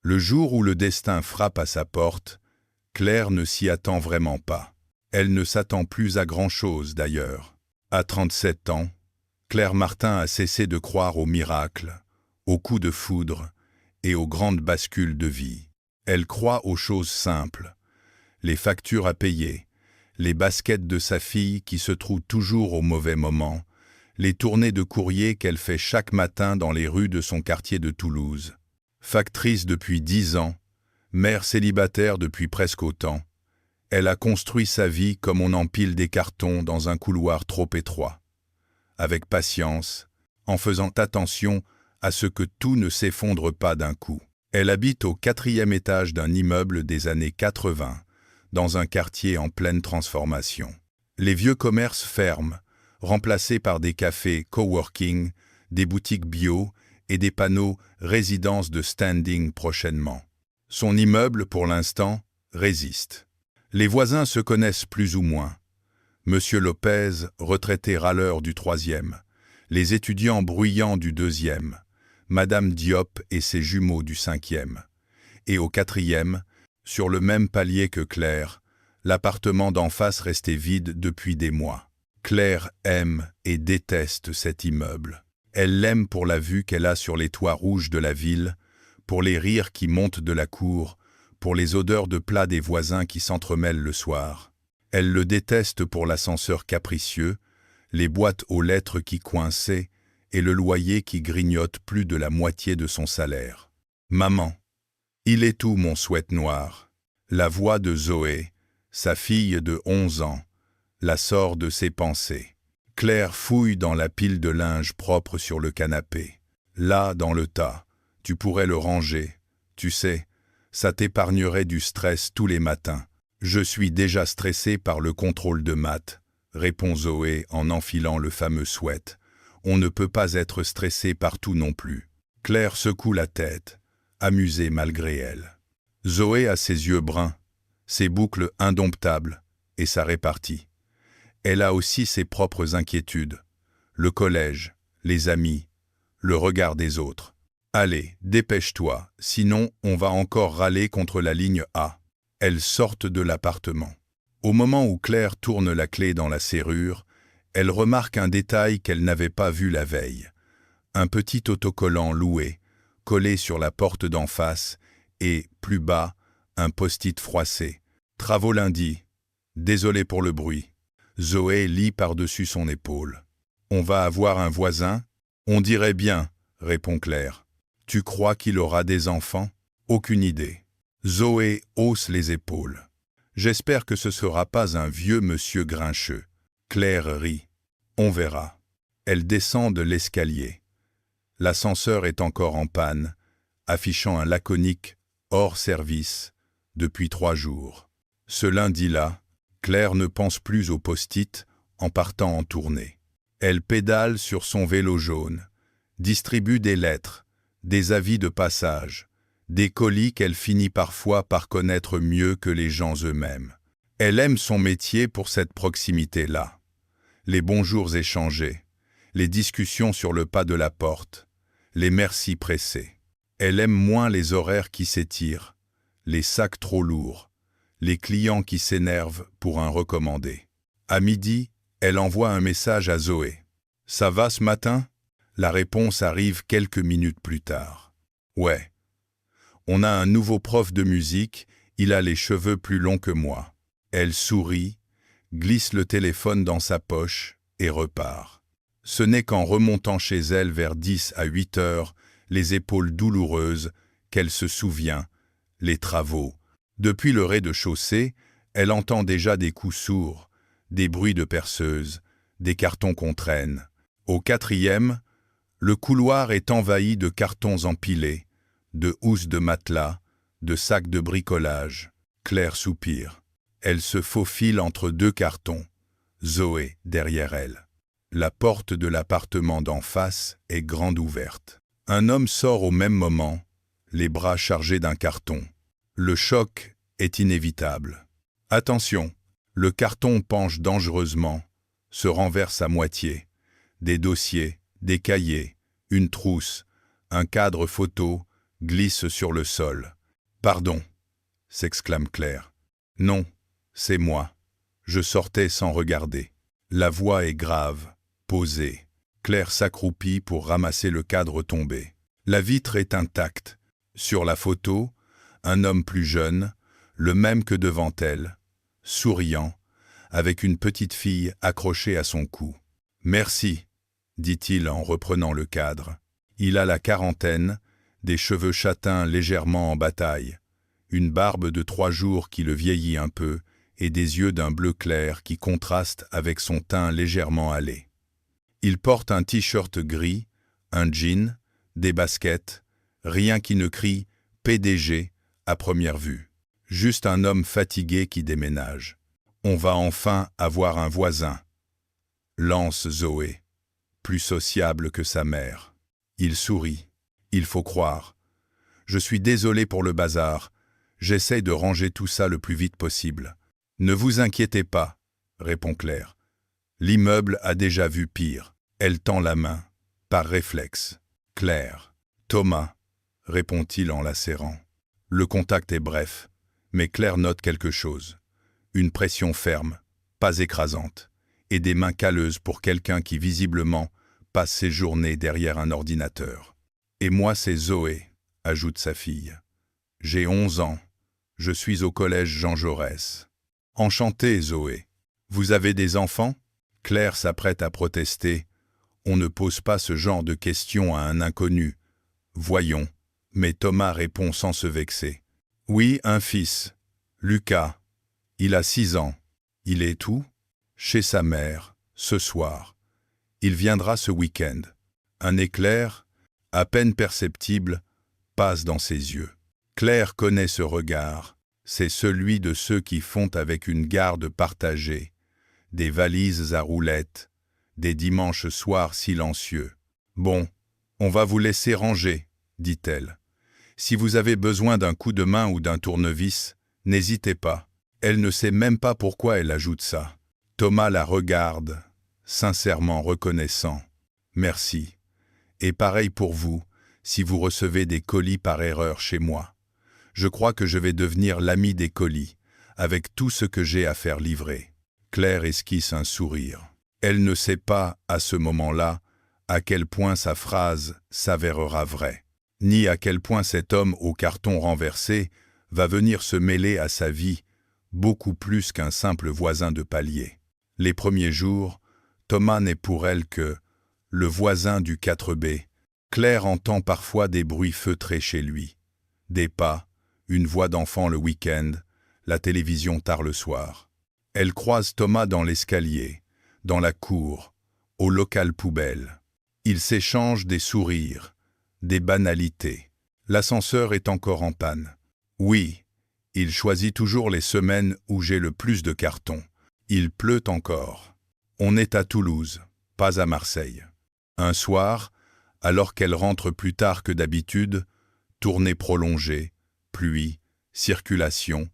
Le jour où le destin frappe à sa porte, Claire ne s'y attend vraiment pas. Elle ne s'attend plus à grand-chose d'ailleurs. À 37 ans, Claire Martin a cessé de croire aux miracles, aux coups de foudre et aux grandes bascules de vie. Elle croit aux choses simples, les factures à payer, les baskets de sa fille qui se trouvent toujours au mauvais moment, les tournées de courrier qu'elle fait chaque matin dans les rues de son quartier de Toulouse. Factrice depuis 10 ans, mère célibataire depuis presque autant, elle a construit sa vie comme on empile des cartons dans un couloir trop étroit. Avec patience, en faisant attention à ce que tout ne s'effondre pas d'un coup. Elle habite au 4e étage d'un immeuble des années 80, dans un quartier en pleine transformation. Les vieux commerces ferment, remplacés par des cafés coworking, des boutiques bio et des panneaux « résidence de standing » prochainement. Son immeuble, pour l'instant, résiste. Les voisins se connaissent plus ou moins. Monsieur Lopez, retraité râleur du 3e, les étudiants bruyants du 2e, Madame Diop et ses jumeaux du 5e. Et au 4e, sur le même palier que Claire, l'appartement d'en face restait vide depuis des mois. Claire aime et déteste cet immeuble. Elle l'aime pour la vue qu'elle a sur les toits rouges de la ville, pour les rires qui montent de la cour, pour les odeurs de plats des voisins qui s'entremêlent le soir. Elle le déteste pour l'ascenseur capricieux, les boîtes aux lettres qui coinçaient et le loyer qui grignote plus de la moitié de son salaire. « Maman, il est où mon sweat noir ?» La voix de Zoé, sa fille de 11 ans, la sort de ses pensées. Claire fouille dans la pile de linge propre sur le canapé. Là, dans le tas, tu pourrais le ranger. Tu sais, ça t'épargnerait du stress tous les matins. Je suis déjà stressée par le contrôle de maths, répond Zoé en enfilant le fameux sweat. On ne peut pas être stressé partout non plus. Claire secoue la tête, amusée malgré elle. Zoé a ses yeux bruns, ses boucles indomptables et sa répartie. Elle a aussi ses propres inquiétudes. Le collège, les amis, le regard des autres. Allez, dépêche-toi, sinon on va encore râler contre la ligne A. Elles sortent de l'appartement. Au moment où Claire tourne la clé dans la serrure, elle remarque un détail qu'elle n'avait pas vu la veille. Un petit autocollant loué, collé sur la porte d'en face, et, plus bas, un post-it froissé. Travaux lundi. Désolé pour le bruit. Zoé lit par-dessus son épaule. On va avoir un voisin? On dirait bien, répond Claire. Tu crois qu'il aura des enfants? Aucune idée. Zoé hausse les épaules. J'espère que ce sera pas un vieux monsieur grincheux. Claire rit. On verra. Elle descend de l'escalier. L'ascenseur est encore en panne, affichant un laconique « hors service » depuis 3 jours. Ce lundi-là, Claire ne pense plus au post-it en partant en tournée. Elle pédale sur son vélo jaune, distribue des lettres, des avis de passage, des colis qu'elle finit parfois par connaître mieux que les gens eux-mêmes. Elle aime son métier pour cette proximité-là. Les bonjours échangés, les discussions sur le pas de la porte, les merci pressés. Elle aime moins les horaires qui s'étirent, les sacs trop lourds, les clients qui s'énervent pour un recommandé. À midi, elle envoie un message à Zoé. « Ça va ce matin ?» La réponse arrive quelques minutes plus tard. « Ouais. On a un nouveau prof de musique, il a les cheveux plus longs que moi. » Elle sourit, glisse le téléphone dans sa poche et repart. Ce n'est qu'en remontant chez elle vers 10 à 8 heures, les épaules douloureuses, qu'elle se souvient, les travaux. Depuis le rez-de-chaussée, elle entend déjà des coups sourds, des bruits de perceuse, des cartons qu'on traîne. Au 4e, le couloir est envahi de cartons empilés, de housses de matelas, de sacs de bricolage. Claire soupire. Elle se faufile entre 2 cartons, Zoé derrière elle. La porte de l'appartement d'en face est grande ouverte. Un homme sort au même moment, les bras chargés d'un carton. Le choc est inévitable. Attention, le carton penche dangereusement, se renverse à moitié. Des dossiers, des cahiers, une trousse, un cadre photo, glisse sur le sol. « Pardon !» s'exclame Claire. « Non, c'est moi. Je sortais sans regarder. » La voix est grave, posée. Claire s'accroupit pour ramasser le cadre tombé. La vitre est intacte. Sur la photo, un homme plus jeune, le même que devant elle, souriant, avec une petite fille accrochée à son cou. « Merci », dit-il en reprenant le cadre. Il a la quarantaine, des cheveux châtains légèrement en bataille, une barbe de 3 jours qui le vieillit un peu et des yeux d'un bleu clair qui contrastent avec son teint légèrement hâlé. Il porte un t-shirt gris, un jean, des baskets, rien qui ne crie « PDG » à première vue. Juste un homme fatigué qui déménage. On va enfin avoir un voisin, lance Zoé, plus sociable que sa mère. Il sourit. Il faut croire. Je suis désolé pour le bazar. J'essaie de ranger tout ça le plus vite possible. Ne vous inquiétez pas, répond Claire. L'immeuble a déjà vu pire. Elle tend la main, par réflexe. Claire. Thomas, répond-il en la serrant. Le contact est bref, mais Claire note quelque chose. Une pression ferme, pas écrasante, et des mains calleuses pour quelqu'un qui visiblement passe ses journées derrière un ordinateur. Et moi c'est Zoé, ajoute sa fille. J'ai 11 ans. Je suis au collège Jean Jaurès. Enchantée, Zoé. Vous avez des enfants? Claire s'apprête à protester. On ne pose pas ce genre de questions à un inconnu. Voyons. Mais Thomas répond sans se vexer. Oui, un fils. Lucas. Il a 6 ans. Il est où? Chez sa mère, ce soir. Il viendra ce week-end. Un éclair, à peine perceptible, passe dans ses yeux. Claire connaît ce regard. C'est celui de ceux qui font avec une garde partagée, des valises à roulettes, des dimanches soirs silencieux. Bon, on va vous laisser ranger, dit-elle. Si vous avez besoin d'un coup de main ou d'un tournevis, n'hésitez pas. Elle ne sait même pas pourquoi elle ajoute ça. Thomas la regarde, sincèrement reconnaissant. Merci. Et pareil pour vous, si vous recevez des colis par erreur chez moi. Je crois que je vais devenir l'ami des colis, avec tout ce que j'ai à faire livrer. Claire esquisse un sourire. Elle ne sait pas, à ce moment-là, à quel point sa phrase s'avérera vraie, ni à quel point cet homme au carton renversé va venir se mêler à sa vie, beaucoup plus qu'un simple voisin de palier. Les premiers jours, Thomas n'est pour elle que le voisin du 4B. Claire entend parfois des bruits feutrés chez lui, des pas, une voix d'enfant le week-end, la télévision tard le soir. Elle croise Thomas dans l'escalier, dans la cour, au local poubelle. Ils s'échangent des sourires, des banalités. L'ascenseur est encore en panne. Oui, il choisit toujours les semaines où j'ai le plus de cartons. Il pleut encore. On est à Toulouse, pas à Marseille. Un soir, alors qu'elle rentre plus tard que d'habitude, tournée prolongée, pluie, circulation,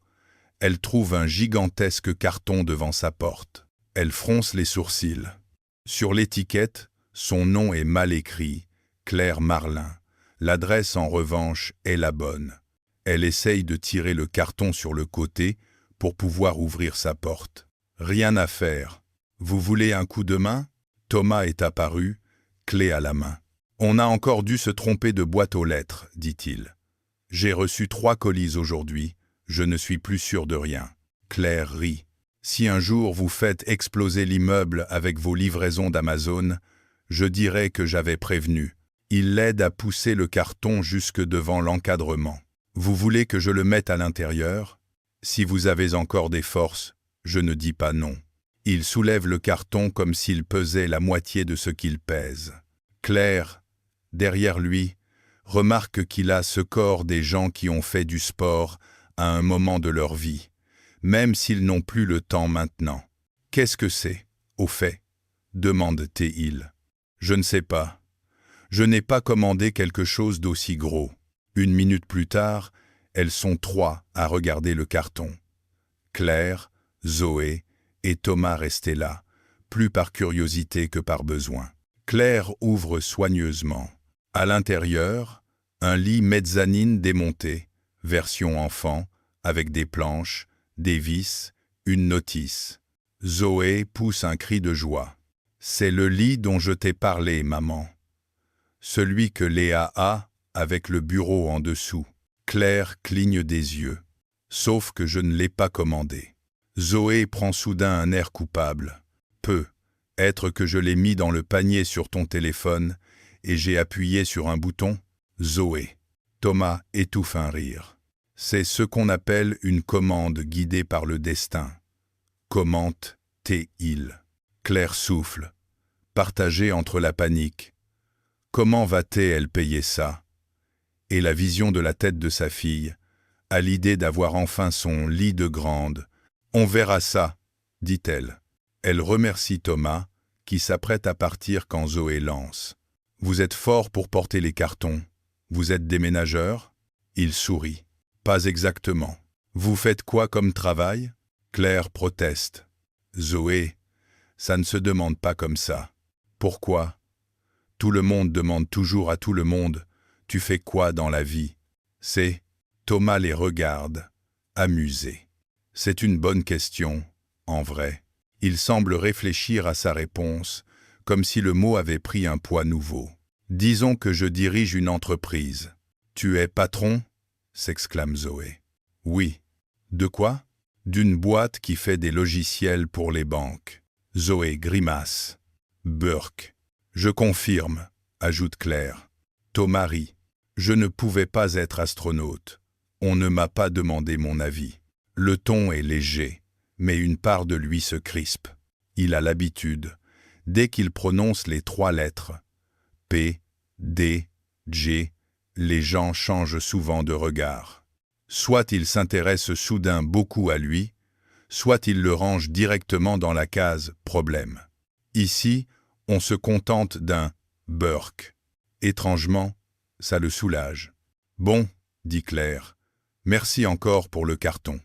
elle trouve un gigantesque carton devant sa porte. Elle fronce les sourcils. Sur l'étiquette, son nom est mal écrit, Claire Marlin. L'adresse, en revanche, est la bonne. Elle essaye de tirer le carton sur le côté pour pouvoir ouvrir sa porte. Rien à faire. Vous voulez un coup de main? Thomas est apparu, clé à la main. On a encore dû se tromper de boîte aux lettres, dit-il. J'ai reçu 3 colis aujourd'hui, je ne suis plus sûr de rien. Claire rit. Si un jour vous faites exploser l'immeuble avec vos livraisons d'Amazon, je dirais que j'avais prévenu. Il l'aide à pousser le carton jusque devant l'encadrement. Vous voulez que je le mette à l'intérieur? Si vous avez encore des forces, je ne dis pas non. Il soulève le carton comme s'il pesait la moitié de ce qu'il pèse. Claire, derrière lui, remarque qu'il a ce corps des gens qui ont fait du sport à un moment de leur vie, même s'ils n'ont plus le temps maintenant. « Qu'est-ce que c'est, au fait ?» demande-t-il. « Je ne sais pas. Je n'ai pas commandé quelque chose d'aussi gros. » 1 minute plus tard, elles sont 3 à regarder le carton. Claire, Zoé et Thomas restés là, plus par curiosité que par besoin. Claire ouvre soigneusement. À l'intérieur, Un lit mezzanine démonté, version enfant, avec des planches, des vis, une notice. Zoé pousse un cri de joie. C'est le lit dont je t'ai parlé, maman. Celui que Léa a, avec le bureau en dessous. Claire cligne des yeux. Sauf que je ne l'ai pas commandé. Zoé prend soudain un air coupable. Être que je l'ai mis dans le panier sur ton téléphone et j'ai appuyé sur un bouton. Zoé. Thomas étouffe un rire. C'est ce qu'on appelle une commande guidée par le destin. Commente-t-il. Claire souffle, partagée entre la panique. Comment va-t-elle payer ça? Et la vision de la tête de sa fille, à l'idée d'avoir enfin son lit de grande. On verra ça, dit-elle. Elle remercie Thomas, qui s'apprête à partir quand Zoé lance. Vous êtes fort pour porter les cartons. Vous êtes déménageur? Il sourit. Pas exactement. Vous faites quoi comme travail? Claire proteste. Zoé, ça ne se demande pas comme ça. Pourquoi? Tout le monde demande toujours à tout le monde, tu fais quoi dans la vie? C'est... Thomas les regarde, amusé. C'est une bonne question, en vrai. Il semble réfléchir à sa réponse, comme si le mot avait pris un poids nouveau. Disons que je dirige une entreprise. Tu es patron? S'exclame Zoé. Oui. De quoi? D'une boîte qui fait des logiciels pour les banques. Zoé grimace. Burk. Je confirme, ajoute Claire. Thomas rit. Je ne pouvais pas être astronaute. On ne m'a pas demandé mon avis. Le ton est léger, mais une part de lui se crispe. Il a l'habitude, dès qu'il prononce les 3 lettres, P, D, G, les gens changent souvent de regard. Soit il s'intéresse soudain beaucoup à lui, soit il le range directement dans la case « problème ». Ici, on se contente d'un « Burk ». Étrangement, ça le soulage. « Bon », dit Claire, « merci encore pour le carton.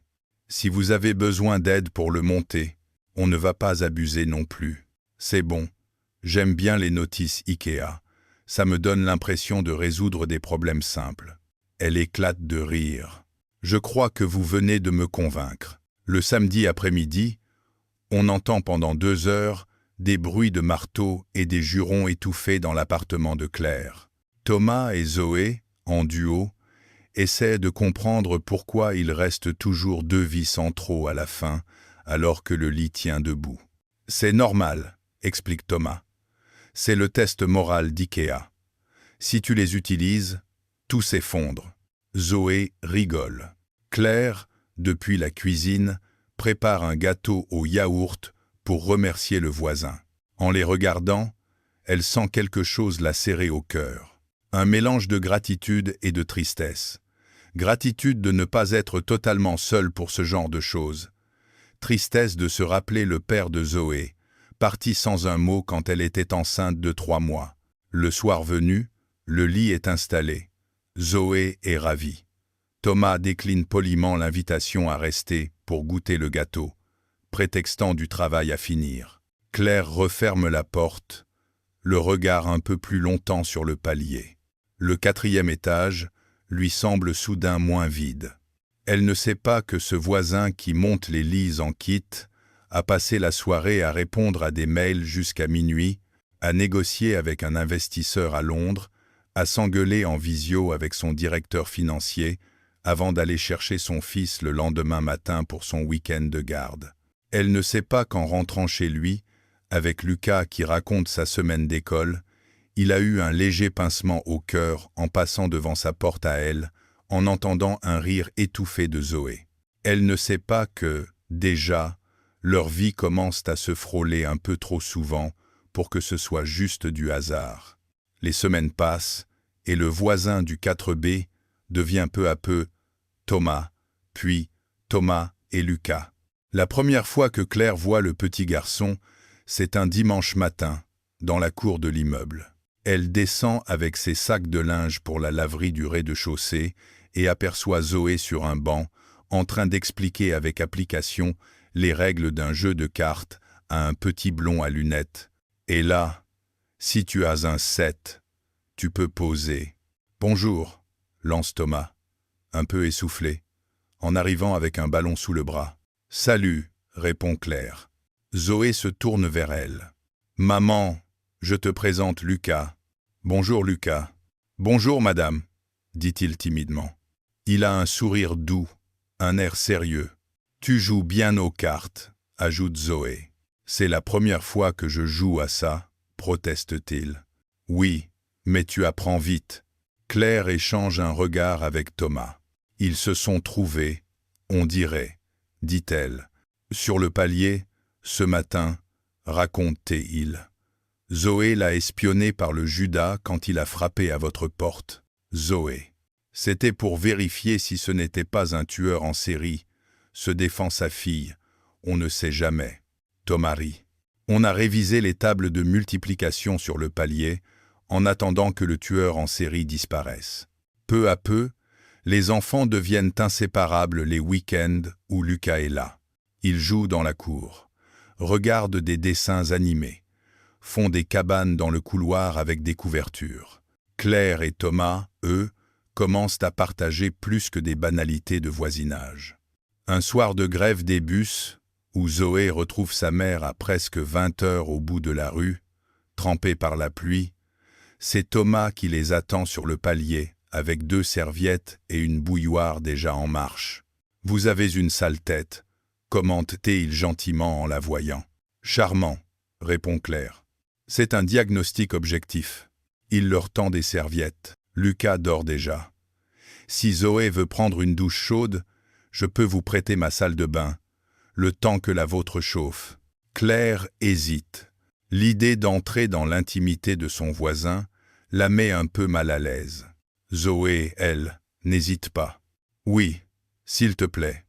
Si vous avez besoin d'aide pour le monter, on ne va pas abuser non plus. C'est bon, j'aime bien les notices Ikea. Ça me donne l'impression de résoudre des problèmes simples. » Elle éclate de rire. « Je crois que vous venez de me convaincre. » Le samedi après-midi, on entend pendant 2 heures des bruits de marteau et des jurons étouffés dans l'appartement de Claire. Thomas et Zoé, en duo, essaient de comprendre pourquoi il reste toujours 2 vis en trop à la fin, alors que le lit tient debout. « C'est normal, » explique Thomas. « C'est le test moral d'Ikea. Si tu les utilises, tout s'effondre. » Zoé rigole. Claire, depuis la cuisine, prépare un gâteau au yaourt pour remercier le voisin. En les regardant, elle sent quelque chose la serrer au cœur. Un mélange de gratitude et de tristesse. Gratitude de ne pas être totalement seule pour ce genre de choses. Tristesse de se rappeler le père de Zoé, parti sans un mot quand elle était enceinte de 3 mois. Le soir venu, le lit est installé. Zoé est ravie. Thomas décline poliment l'invitation à rester pour goûter le gâteau, prétextant du travail à finir. Claire referme la porte, le regard un peu plus longtemps sur le palier. Le 4e étage lui semble soudain moins vide. Elle ne sait pas que ce voisin qui monte les lits en kit a passé la soirée à répondre à des mails jusqu'à minuit, à négocier avec un investisseur à Londres, à s'engueuler en visio avec son directeur financier avant d'aller chercher son fils le lendemain matin pour son week-end de garde. Elle ne sait pas qu'en rentrant chez lui, avec Lucas qui raconte sa semaine d'école, il a eu un léger pincement au cœur en passant devant sa porte à elle, en entendant un rire étouffé de Zoé. Elle ne sait pas que, déjà, leur vie commence à se frôler un peu trop souvent pour que ce soit juste du hasard. Les semaines passent, et le voisin du 4B devient peu à peu Thomas, puis Thomas et Lucas. La première fois que Claire voit le petit garçon, c'est un dimanche matin, dans la cour de l'immeuble. Elle descend avec ses sacs de linge pour la laverie du rez-de-chaussée et aperçoit Zoé sur un banc, en train d'expliquer avec application les règles d'un jeu de cartes à un petit blond à lunettes. Et là, si tu as un 7, tu peux poser. « Bonjour », lance Thomas, un peu essoufflé, en arrivant avec un ballon sous le bras. « Salut », répond Claire. Zoé se tourne vers elle. « Maman, je te présente Lucas. »« Bonjour Lucas. »« Bonjour madame, » dit-il timidement. Il a un sourire doux, un air sérieux. « Tu joues bien aux cartes », ajoute Zoé. « C'est la première fois que je joue à ça, » proteste-t-il. « Oui, mais tu apprends vite. » Claire échange un regard avec Thomas. Ils se sont trouvés, on dirait, dit-elle. Sur le palier, ce matin, raconte-t-il. Zoé l'a espionné par le Judas quand il a frappé à votre porte. Zoé. C'était pour vérifier si ce n'était pas un tueur en série. Se défend sa fille. On ne sait jamais. Thomas rit. On a révisé les tables de multiplication sur le palier en attendant que le tueur en série disparaisse. Peu à peu, les enfants deviennent inséparables les week-ends où Lucas est là. Ils jouent dans la cour, regardent des dessins animés, font des cabanes dans le couloir avec des couvertures. Claire et Thomas, eux, commencent à partager plus que des banalités de voisinage. Un soir de grève des bus, où Zoé retrouve sa mère à presque 20 heures au bout de la rue, trempée par la pluie, c'est Thomas qui les attend sur le palier, avec 2 serviettes et une bouilloire déjà en marche. « Vous avez une sale tête », commente-t-il gentiment en la voyant. « Charmant », répond Claire. C'est un diagnostic objectif. Il leur tend des serviettes. Lucas dort déjà. Si Zoé veut prendre une douche chaude, je peux vous prêter ma salle de bain, le temps que la vôtre chauffe. Claire hésite. L'idée d'entrer dans l'intimité de son voisin la met un peu mal à l'aise. Zoé, elle, n'hésite pas. Oui, s'il te plaît.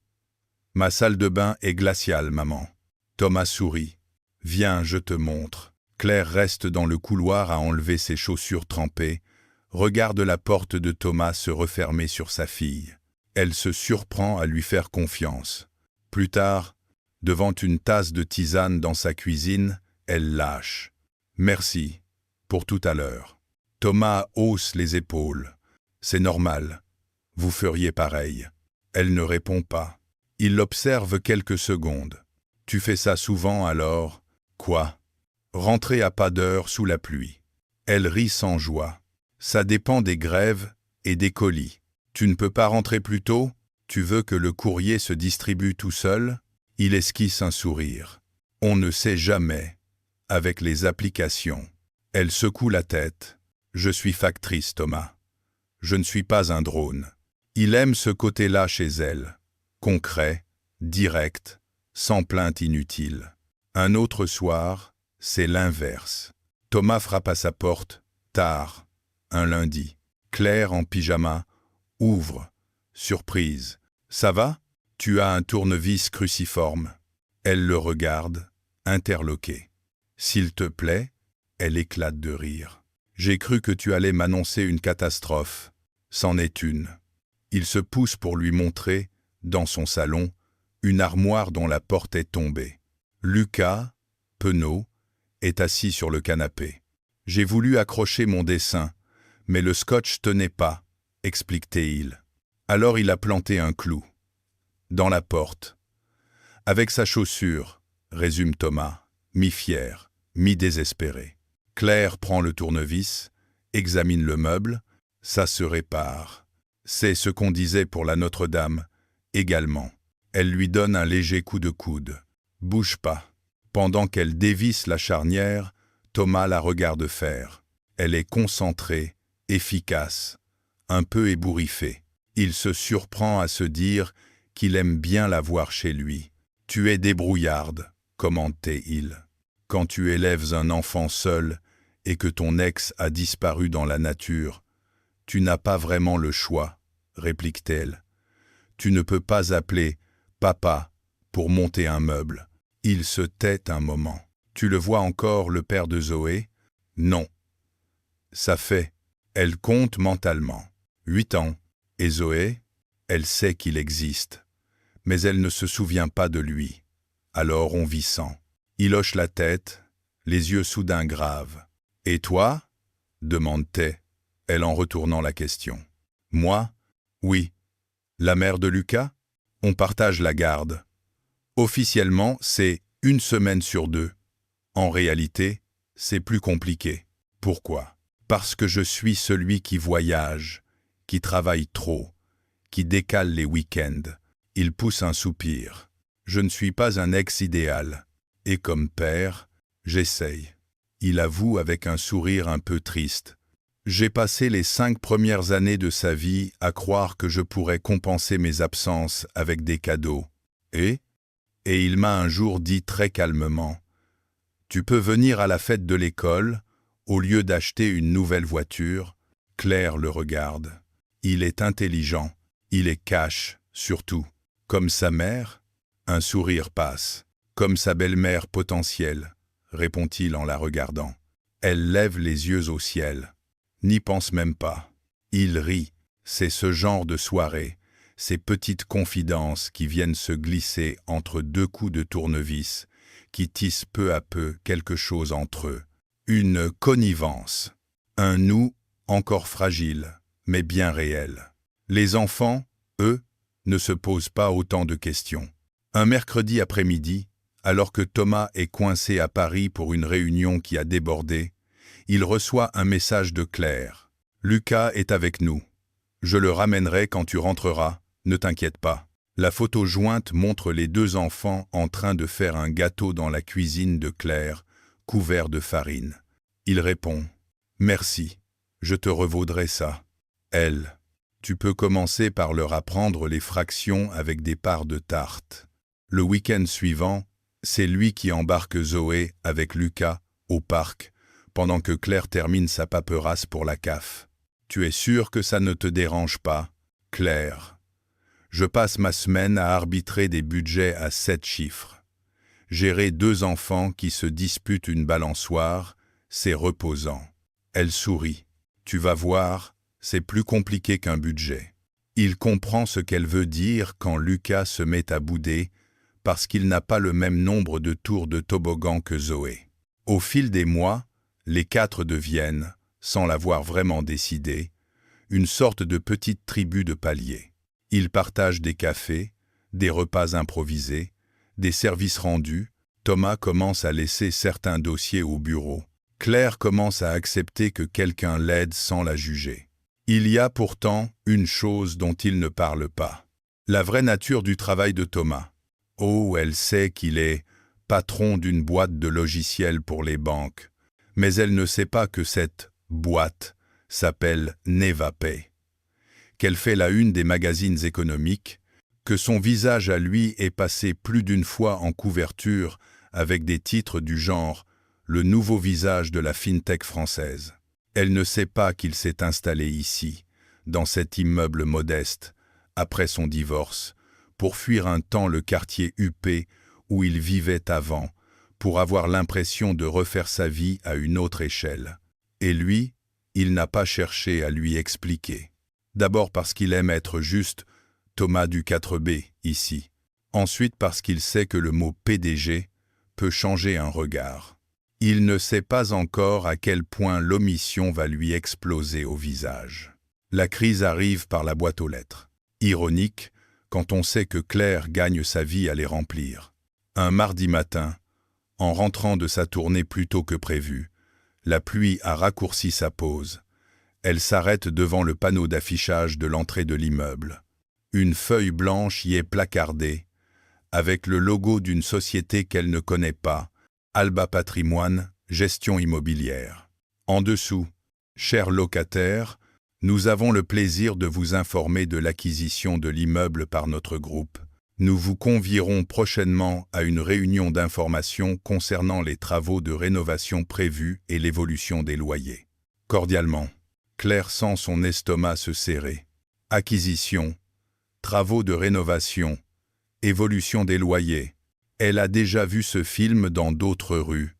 Ma salle de bain est glaciale, maman. Thomas sourit. Viens, je te montre. Claire reste dans le couloir à enlever ses chaussures trempées, regarde la porte de Thomas se refermer sur sa fille. Elle se surprend à lui faire confiance. Plus tard, devant une tasse de tisane dans sa cuisine, elle lâche. Merci, pour tout à l'heure. Thomas hausse les épaules. C'est normal. Vous feriez pareil. Elle ne répond pas. Il l'observe quelques secondes. Tu fais ça souvent alors? Quoi? Rentrer à pas d'heure sous la pluie. Elle rit sans joie. Ça dépend des grèves et des colis. Tu ne peux pas rentrer plus tôt? Tu veux que le courrier se distribue tout seul? Il esquisse un sourire. On ne sait jamais. Avec les applications. Elle secoue la tête. Je suis factrice, Thomas. Je ne suis pas un drone. Il aime ce côté-là chez elle. Concret, direct, sans plainte inutile. Un autre soir, c'est l'inverse. Thomas frappe à sa porte, tard, un lundi. Claire en pyjama, ouvre. Surprise. Ça va? Tu as un tournevis cruciforme. Elle le regarde, interloquée. S'il te plaît, elle éclate de rire. J'ai cru que tu allais m'annoncer une catastrophe. C'en est une. Il se pousse pour lui montrer, dans son salon, une armoire dont la porte est tombée. Lucas, penaud, est assis sur le canapé. J'ai voulu accrocher mon dessin, mais le scotch tenait pas, explique-t-il. Alors il a planté un clou. Dans la porte. Avec sa chaussure, résume Thomas, mi-fier, mi-désespéré. Claire prend le tournevis, examine le meuble, ça se répare. C'est ce qu'on disait pour la Notre-Dame, également. Elle lui donne un léger coup de coude. Bouge pas. Pendant qu'elle dévisse la charnière, Thomas la regarde faire. Elle est concentrée, efficace, un peu ébouriffée. Il se surprend à se dire qu'il aime bien la voir chez lui. « Tu es débrouillarde », commentait-il. « Quand tu élèves un enfant seul et que ton ex a disparu dans la nature, tu n'as pas vraiment le choix, » réplique-t-elle. « Tu ne peux pas appeler « papa » pour monter un meuble. » Il se tait un moment. « Tu le vois encore, le père de Zoé ?»« Non. » Ça fait. Elle compte mentalement. 8 ans. Et Zoé, elle sait qu'il existe. Mais elle ne se souvient pas de lui. Alors on vit sans. Il hoche la tête, les yeux soudain graves. « Et toi ?» demande-t-elle, elle en retournant la question. « Moi? Oui. La mère de Lucas? On partage la garde. Officiellement, c'est 1 semaine sur 2. En réalité, c'est plus compliqué. Pourquoi? Parce que je suis celui qui voyage, qui travaille trop, qui décale les week-ends. Il pousse un soupir. Je ne suis pas un ex idéal. Et comme père, j'essaye. Il avoue avec un sourire un peu triste. J'ai passé les 5 premières années de sa vie à croire que je pourrais compenser mes absences avec des cadeaux. Et il m'a un jour dit très calmement, « Tu peux venir à la fête de l'école, au lieu d'acheter une nouvelle voiture. » Claire le regarde. Il est intelligent, il est cash, surtout. Comme sa mère, un sourire passe. Comme sa belle-mère potentielle, répond-il en la regardant. Elle lève les yeux au ciel. N'y pense même pas. Il rit. C'est ce genre de soirée, ces petites confidences qui viennent se glisser entre 2 coups de tournevis, qui tissent peu à peu quelque chose entre eux. Une connivence. Un nous encore fragile, mais bien réel. Les enfants, eux, ne se posent pas autant de questions. Un mercredi après-midi, alors que Thomas est coincé à Paris pour une réunion qui a débordé, il reçoit un message de Claire. « Lucas est avec nous. Je le ramènerai quand tu rentreras, ne t'inquiète pas. » La photo jointe montre les 2 enfants en train de faire un gâteau dans la cuisine de Claire, couvert de farine. Il répond « Merci, je te revaudrai ça. » Elle, « Tu peux commencer par leur apprendre les fractions avec des parts de tarte. » Le week-end suivant, c'est lui qui embarque Zoé avec Lucas au parc, pendant que Claire termine sa paperasse pour la CAF. « Tu es sûre que ça ne te dérange pas, Claire? Je passe ma semaine à arbitrer des budgets à 7 chiffres. Gérer 2 enfants qui se disputent une balançoire, c'est reposant. » Elle sourit. « Tu vas voir, c'est plus compliqué qu'un budget. » Il comprend ce qu'elle veut dire quand Lucas se met à bouder, parce qu'il n'a pas le même nombre de tours de toboggan que Zoé. Au fil des mois, les 4 deviennent, sans l'avoir vraiment décidé, une sorte de petite tribu de paliers. Ils partagent des cafés, des repas improvisés, des services rendus. Thomas commence à laisser certains dossiers au bureau. Claire commence à accepter que quelqu'un l'aide sans la juger. Il y a pourtant une chose dont il ne parle pas. La vraie nature du travail de Thomas. Oh, elle sait qu'il est patron d'une boîte de logiciels pour les banques, mais elle ne sait pas que cette boîte s'appelle NevaPay, qu'elle fait la une des magazines économiques, que son visage à lui est passé plus d'une fois en couverture avec des titres du genre « Le nouveau visage de la fintech française ». Elle ne sait pas qu'il s'est installé ici, dans cet immeuble modeste, après son divorce, pour fuir un temps le quartier huppé où il vivait avant, pour avoir l'impression de refaire sa vie à une autre échelle. Et lui, il n'a pas cherché à lui expliquer. D'abord parce qu'il aime être juste Thomas du 4B ici. Ensuite parce qu'il sait que le mot PDG peut changer un regard. Il ne sait pas encore à quel point l'omission va lui exploser au visage. La crise arrive par la boîte aux lettres. Ironique, quand on sait que Claire gagne sa vie à les remplir. Un mardi matin, en rentrant de sa tournée plus tôt que prévu, la pluie a raccourci sa pause. Elle s'arrête devant le panneau d'affichage de l'entrée de l'immeuble. Une feuille blanche y est placardée, avec le logo d'une société qu'elle ne connaît pas, Alba Patrimoine, gestion immobilière. En dessous, « Chers locataires, nous avons le plaisir de vous informer de l'acquisition de l'immeuble par notre groupe. Nous vous convierons prochainement à une réunion d'information concernant les travaux de rénovation prévus et l'évolution des loyers. Cordialement. » Claire sent son estomac se serrer. Acquisition, travaux de rénovation, évolution des loyers. Elle a déjà vu ce film dans d'autres rues.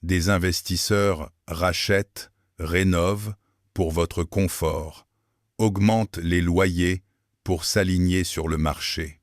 Des investisseurs rachètent, rénovent pour votre confort, augmentent les loyers pour s'aligner sur le marché.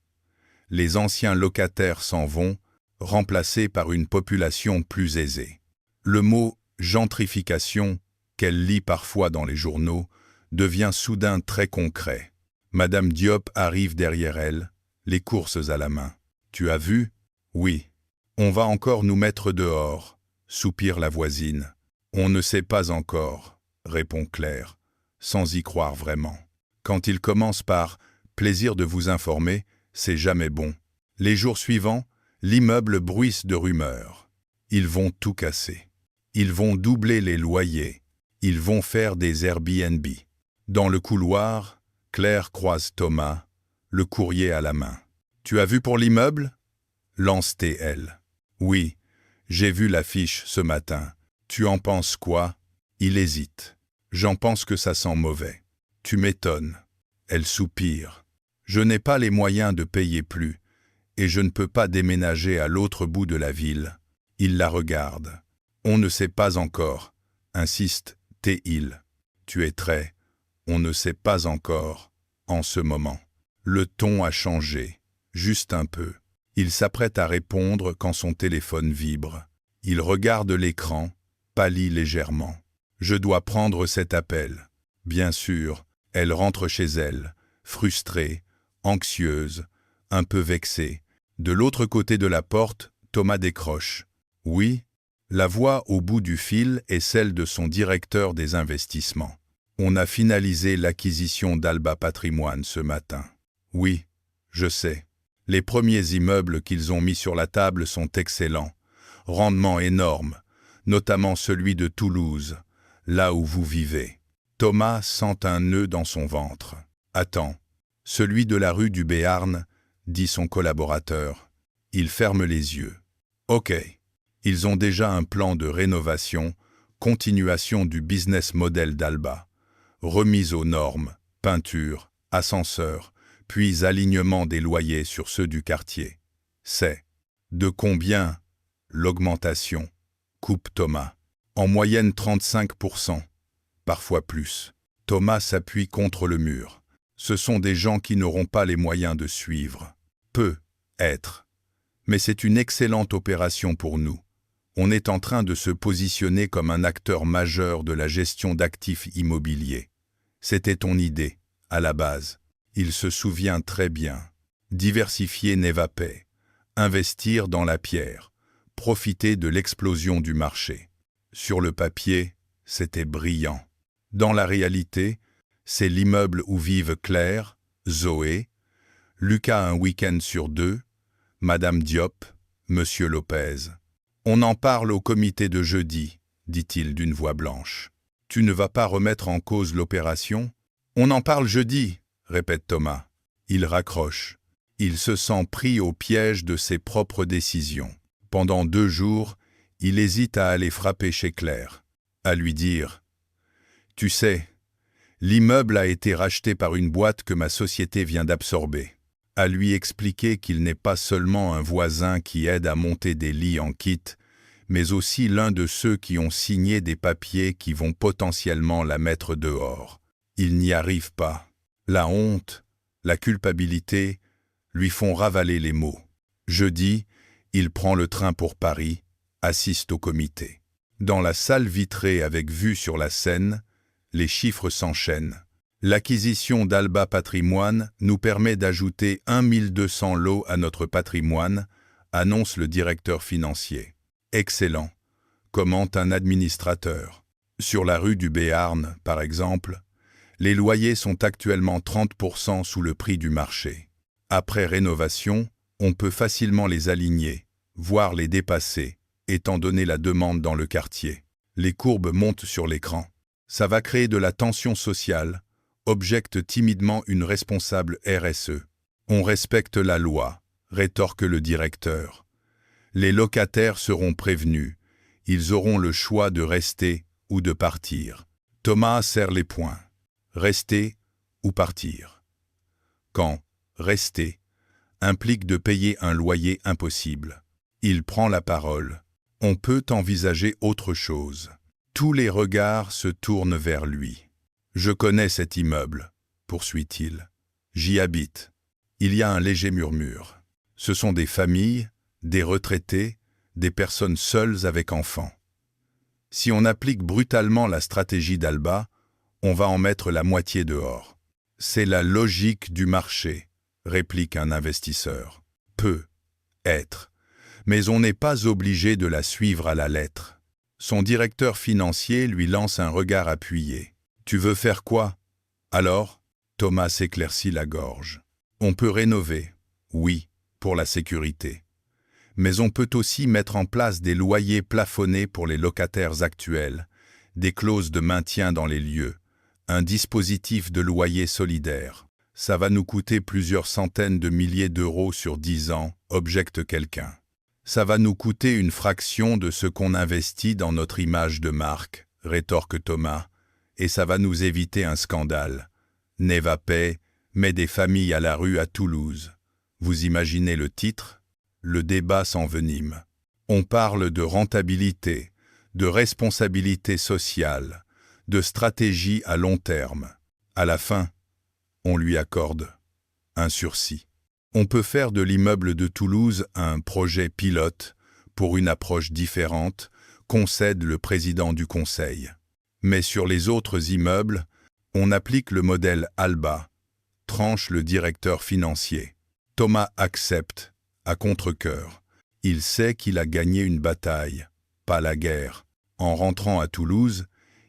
Les anciens locataires s'en vont, remplacés par une population plus aisée. Le mot « gentrification » qu'elle lit parfois dans les journaux, devient soudain très concret. Madame Diop arrive derrière elle, les courses à la main. « Tu as vu ? Oui. On va encore nous mettre dehors, » soupire la voisine. « On ne sait pas encore, » répond Claire, sans y croire vraiment. Quand il commence par « plaisir de vous informer », c'est jamais bon. Les jours suivants, l'immeuble bruisse de rumeurs. Ils vont tout casser. Ils vont doubler les loyers. Ils vont faire des Airbnb. Dans le couloir, Claire croise Thomas, le courrier à la main. « Tu as vu pour l'immeuble » lance-t-elle. « Oui, j'ai vu l'affiche ce matin. Tu en penses quoi » Il hésite. « J'en pense que ça sent mauvais. »« Tu m'étonnes. » Elle soupire. « Je n'ai pas les moyens de payer plus, et je ne peux pas déménager à l'autre bout de la ville. » Il la regarde. « On ne sait pas encore, » insiste-t-il. « Tu es très... On ne sait pas encore, en ce moment. » Le ton a changé, juste un peu. Il s'apprête à répondre quand son téléphone vibre. Il regarde l'écran, pâlit légèrement. « Je dois prendre cet appel. » Bien sûr, elle rentre chez elle, frustrée, anxieuse, un peu vexée. De l'autre côté de la porte, Thomas décroche. « Oui ?» La voix au bout du fil est celle de son directeur des investissements. « On a finalisé l'acquisition d'Alba Patrimoine ce matin. »« Oui, je sais. Les premiers immeubles qu'ils ont mis sur la table sont excellents. Rendement énorme, notamment celui de Toulouse, là où vous vivez. » Thomas sent un nœud dans son ventre. « Attends, celui de la rue du Béarn, » dit son collaborateur. Il ferme les yeux. « Ok. » Ils ont déjà un plan de rénovation, continuation du business model d'Alba, remise aux normes, peinture, ascenseur, puis alignement des loyers sur ceux du quartier. C'est de combien l'augmentation, coupe Thomas. En moyenne 35%, parfois plus. Thomas s'appuie contre le mur. Ce sont des gens qui n'auront pas les moyens de suivre. Peut être. Mais c'est une excellente opération pour nous. On est en train de se positionner comme un acteur majeur de la gestion d'actifs immobiliers. C'était ton idée, à la base. Il se souvient très bien. Diversifier Nevapay, investir dans la pierre, profiter de l'explosion du marché. Sur le papier, c'était brillant. Dans la réalité, c'est l'immeuble où vivent Claire, Zoé, Lucas un week-end sur 2, Madame Diop, Monsieur Lopez. On en parle au comité de jeudi, dit-il d'une voix blanche. Tu ne vas pas remettre en cause l'opération ? On en parle jeudi, répète Thomas. Il raccroche. Il se sent pris au piège de ses propres décisions. Pendant 2 jours, il hésite à aller frapper chez Claire, à lui dire « Tu sais, l'immeuble a été racheté par une boîte que ma société vient d'absorber », à lui expliquer qu'il n'est pas seulement un voisin qui aide à monter des lits en kit, mais aussi l'un de ceux qui ont signé des papiers qui vont potentiellement la mettre dehors. Il n'y arrive pas. La honte, la culpabilité lui font ravaler les mots. Jeudi, il prend le train pour Paris, assiste au comité. Dans la salle vitrée avec vue sur la Seine, les chiffres s'enchaînent. L'acquisition d'Alba Patrimoine nous permet d'ajouter 1200 lots à notre patrimoine, annonce le directeur financier. Excellent, commente un administrateur. Sur la rue du Béarn, par exemple, les loyers sont actuellement 30% sous le prix du marché. Après rénovation, on peut facilement les aligner, voire les dépasser, étant donné la demande dans le quartier. Les courbes montent sur l'écran. Ça va créer de la tension sociale, objecte timidement une responsable RSE. On respecte la loi, rétorque le directeur. Les locataires seront prévenus. Ils auront le choix de rester ou de partir. Thomas serre les poings. Rester ou partir. Quand rester implique de payer un loyer impossible. Il prend la parole. On peut envisager autre chose. Tous les regards se tournent vers lui. Je connais cet immeuble, poursuit-il. J'y habite. Il y a un léger murmure. Ce sont des familles, des retraités, des personnes seules avec enfants. Si on applique brutalement la stratégie d'Alba, on va en mettre la moitié dehors. C'est la logique du marché, réplique un investisseur. Peut être, mais on n'est pas obligé de la suivre à la lettre. Son directeur financier lui lance un regard appuyé. Tu veux faire quoi? Alors, Thomas s'éclaircit la gorge. On peut rénover, oui, pour la sécurité. Mais on peut aussi mettre en place des loyers plafonnés pour les locataires actuels, des clauses de maintien dans les lieux, un dispositif de loyer solidaire. Ça va nous coûter plusieurs centaines de milliers d'euros sur 10 ans, objecte quelqu'un. Ça va nous coûter une fraction de ce qu'on investit dans notre image de marque, rétorque Thomas, et ça va nous éviter un scandale. Nevapay met des familles à la rue à Toulouse. Vous imaginez le titre? Le débat s'envenime. On parle de rentabilité, de responsabilité sociale, de stratégie à long terme. À la fin, on lui accorde un sursis. On peut faire de l'immeuble de Toulouse un projet pilote pour une approche différente, concède le président du conseil. Mais sur les autres immeubles, on applique le modèle Alba, tranche le directeur financier. Thomas accepte, à contre-cœur. Il sait qu'il a gagné une bataille, pas la guerre. En rentrant à Toulouse,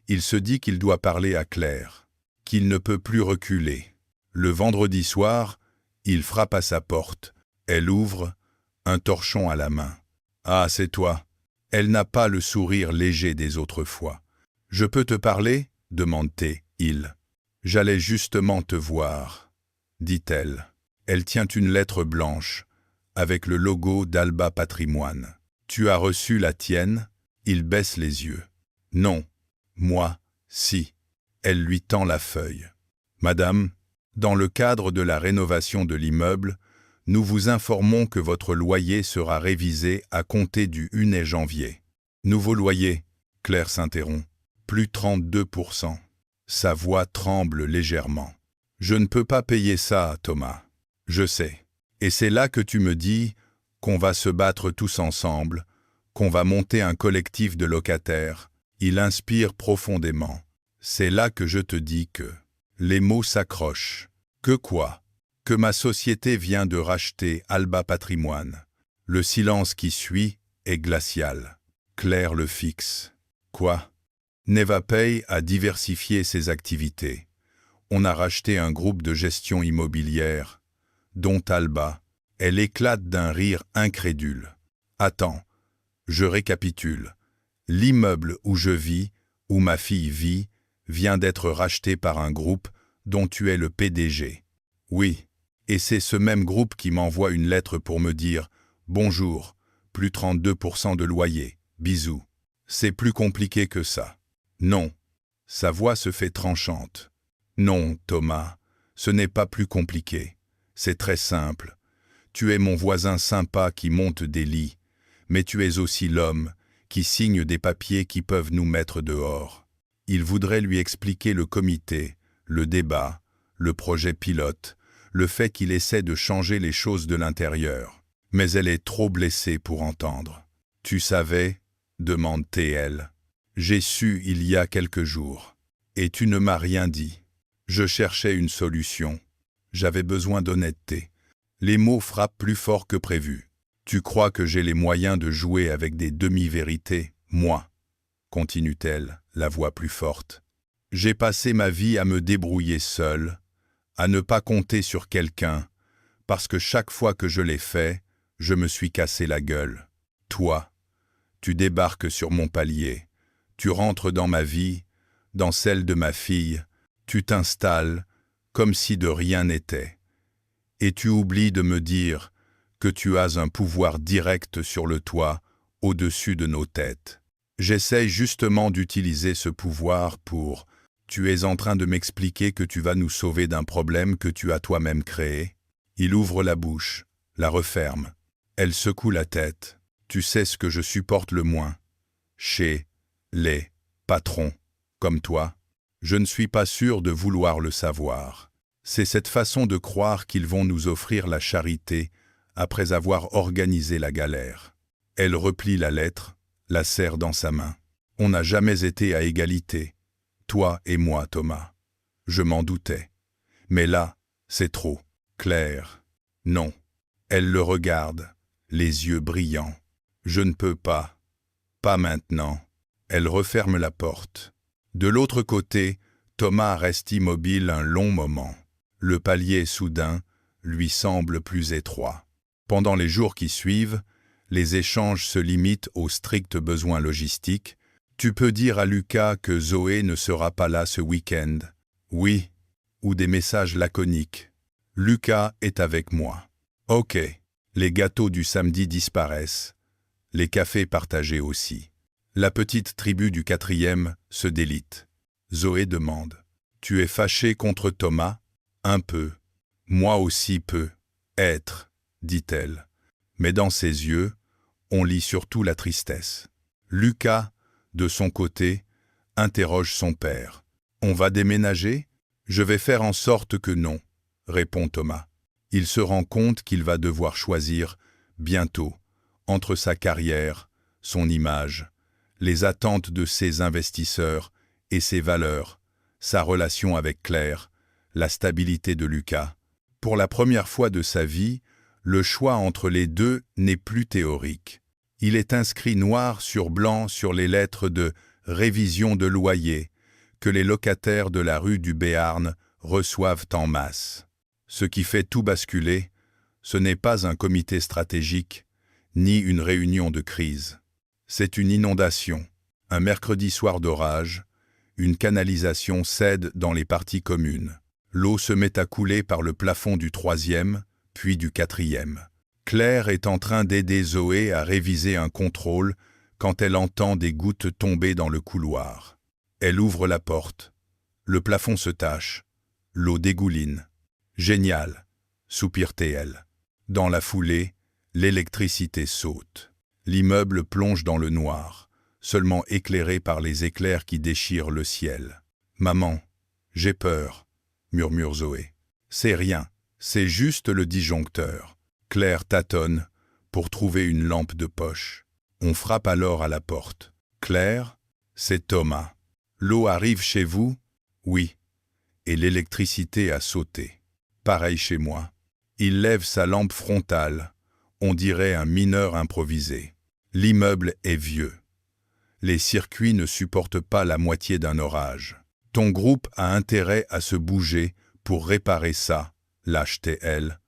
il se dit qu'il doit parler à Claire, qu'il ne peut plus reculer. Le vendredi soir, il frappe à sa porte. Elle ouvre, un torchon à la main. « Ah, c'est toi !» Elle n'a pas le sourire léger des autres fois. « Je peux te parler ?» demande-t-il. « J'allais justement te voir, » dit-elle. Elle tient une lettre blanche, avec le logo d'Alba Patrimoine. « Tu as reçu la tienne ?» Il baisse les yeux. « Non, moi, si. » Elle lui tend la feuille. « Madame, dans le cadre de la rénovation de l'immeuble, nous vous informons que votre loyer sera révisé à compter du 1er janvier. » « Nouveau loyer ?» Claire s'interrompt. « Plus 32%. » Sa voix tremble légèrement. « Je ne peux pas payer ça, Thomas. Je sais. Et c'est là que tu me dis qu'on va se battre tous ensemble, qu'on va monter un collectif de locataires. » Il inspire profondément. « C'est là que je te dis que... » Les mots s'accrochent. Que quoi? Que ma société vient de racheter Alba Patrimoine. Le silence qui suit est glacial. Claire le fixe. Quoi? Nevapay a diversifié ses activités. On a racheté un groupe de gestion immobilière, dont Alba. Elle éclate d'un rire incrédule. Attends, je récapitule. L'immeuble où je vis, où ma fille vit, vient d'être racheté par un groupe dont tu es le PDG. Oui, et c'est ce même groupe qui m'envoie une lettre pour me dire « Bonjour, plus 32% de loyer, bisous ». C'est plus compliqué que ça. Non, sa voix se fait tranchante. Non, Thomas, ce n'est pas plus compliqué. C'est très simple. Tu es mon voisin sympa qui monte des lits, mais tu es aussi l'homme qui signe des papiers qui peuvent nous mettre dehors. Il voudrait lui expliquer le comité, le débat, le projet pilote, le fait qu'il essaie de changer les choses de l'intérieur. Mais elle est trop blessée pour entendre. « Tu savais ?» demande-t-elle. « J'ai su il y a quelques jours. Et tu ne m'as rien dit. Je cherchais une solution. J'avais besoin d'honnêteté. » Les mots frappent plus fort que prévu. « Tu crois que j'ai les moyens de jouer avec des demi-vérités, moi ?» continue-t-elle, la voix plus forte. « J'ai passé ma vie à me débrouiller seule, à ne pas compter sur quelqu'un, parce que chaque fois que je l'ai fait, je me suis cassé la gueule. Toi, tu débarques sur mon palier, tu rentres dans ma vie, dans celle de ma fille, tu t'installes comme si de rien n'était. Et tu oublies de me dire que tu as un pouvoir direct sur le toit, au-dessus de nos têtes. J'essaye justement d'utiliser ce pouvoir pour... Tu es en train de m'expliquer que tu vas nous sauver d'un problème que tu as toi-même créé. » Il ouvre la bouche, la referme. Elle secoue la tête. « Tu sais ce que je supporte le moins. Chez les patrons, comme toi, je ne suis pas sûr de vouloir le savoir. C'est cette façon de croire qu'ils vont nous offrir la charité après avoir organisé la galère. » Elle replie la lettre, la serre dans sa main. « On n'a jamais été à égalité, toi et moi, Thomas. Je m'en doutais. Mais là, c'est trop. Claire. Non. Elle le regarde, les yeux brillants. Je ne peux pas. Pas maintenant. Elle referme la porte. De l'autre côté, Thomas reste immobile un long moment. Le palier soudain lui semble plus étroit. Pendant les jours qui suivent, les échanges se limitent aux stricts besoins logistiques. Tu peux dire à Lucas que Zoé ne sera pas là ce week-end. Oui. Ou des messages laconiques. Lucas est avec moi. Ok. Les gâteaux du samedi disparaissent. Les cafés partagés aussi. La petite tribu du 4e se délite. Zoé demande. Tu es fâché contre Thomas? Un peu. Moi aussi peu. Être, dit-elle. Mais dans ses yeux, on lit surtout la tristesse. Lucas, de son côté, interroge son père. On va déménager? Je vais faire en sorte que non, répond Thomas. Il se rend compte qu'il va devoir choisir, bientôt, entre sa carrière, son image, les attentes de ses investisseurs et ses valeurs, sa relation avec Claire, la stabilité de Lucas. Pour la première fois de sa vie, le choix entre les deux n'est plus théorique. Il est inscrit noir sur blanc sur les lettres de révision de loyer que les locataires de la rue du Béarn reçoivent en masse. Ce qui fait tout basculer, ce n'est pas un comité stratégique, ni une réunion de crise. C'est une inondation, un mercredi soir d'orage, une canalisation cède dans les parties communes. L'eau se met à couler par le plafond du 3e, puis du 4e. Claire est en train d'aider Zoé à réviser un contrôle quand elle entend des gouttes tomber dans le couloir. Elle ouvre la porte. Le plafond se tache. L'eau dégouline. Génial, soupire-t-elle. Dans la foulée, l'électricité saute. L'immeuble plonge dans le noir, seulement éclairé par les éclairs qui déchirent le ciel. « Maman, j'ai peur », murmure Zoé. « C'est rien, c'est juste le disjoncteur. » Claire tâtonne pour trouver une lampe de poche. On frappe alors à la porte. « Claire, c'est Thomas. L'eau arrive chez vous ? » « Oui. » Et l'électricité a sauté. Pareil chez moi. Il lève sa lampe frontale. On dirait un mineur improvisé. L'immeuble est vieux. Les circuits ne supportent pas la moitié d'un orage. Ton groupe a intérêt à se bouger pour réparer ça, lâche-t-elle,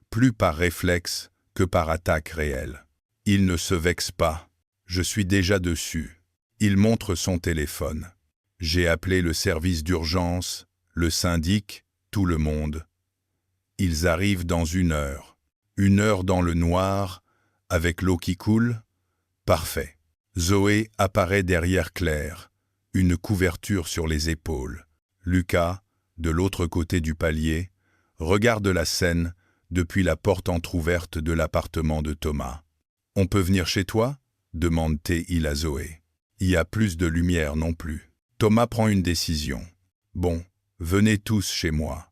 plus par réflexe que par attaque réelle. Il ne se vexe pas. Je suis déjà dessus. Il montre son téléphone. J'ai appelé le service d'urgence, le syndic, tout le monde. Ils arrivent dans 1 heure. 1 heure dans le noir, avec l'eau qui coule? Parfait. Zoé apparaît derrière Claire, une couverture sur les épaules. Lucas, de l'autre côté du palier, regarde la scène depuis la porte entr'ouverte de l'appartement de Thomas. « On peut venir chez toi ?» demande-t-il à Zoé. Il y a plus de lumière non plus. Thomas prend une décision. « Bon, venez tous chez moi.